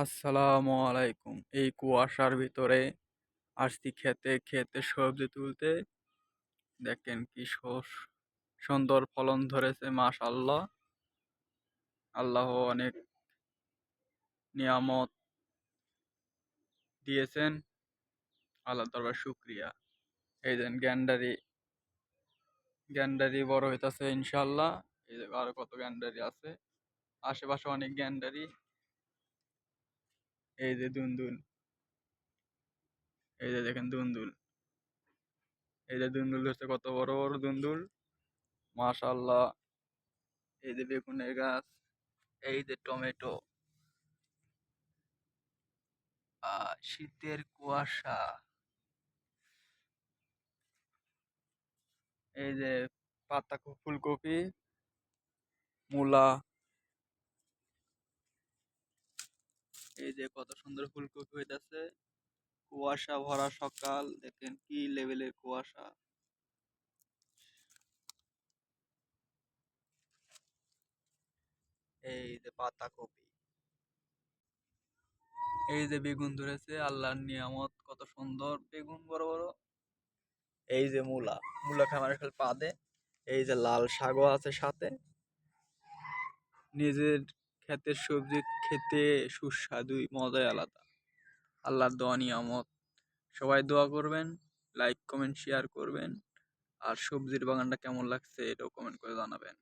আসসালামু আলাইকুম। এই কুয়াশার ভিতরে আসছি খেতে, খেতে সবজি তুলতে। দেখেন কি সুন্দর ফলন ধরেছে মাশাআল্লাহ। আল্লাহ অনেক নিয়ামত দিয়েছেন। আল্লাহর দরবারে শুকরিয়া। এই দেন গ্যান্ডারি বড় হইতাছে ইনশাআল্লাহ। এই যে আরো কত গ্যান্ডারি আছে। আশেপাশে অনেক গ্যান্ডারি। এই যে দুনদুল। এই যে দেখেন দুনদুল। এই যে দুনদুল ধরছে কত বড় বড় দুনদুল। মাশাআল্লাহ। এই যে বেগুনের গাছ। এই যে টমেটো। শীতের কুয়াশা। এই যে ফুলকপি, মূলা। এই যে কত সুন্দর ফুলকপি হইতাছে। কুয়াশা ভরা সকাল, দেখেন কি লেভেলের কুয়াশা। এই যে পাতাকপি। এই যে বেগুন ধরেছে, আল্লাহর নিয়ামত, কত সুন্দর বেগুন বড় বড়। এই যে মূলা খায় মানুষ খালি পা দে। এই যে লাল শাকও আছে সাথে। নিজের ক্ষেতের সবজি খেতে সুস্বাদু, মজাই আলাদা। আল্লাহর দোয়া নিয়ামত। সবাই দোয়া করবেন, লাইক কমেন্ট শেয়ার করবেন। আর সবজির বাগানটা কেমন লাগছে এটাও কমেন্ট করে জানাবেন।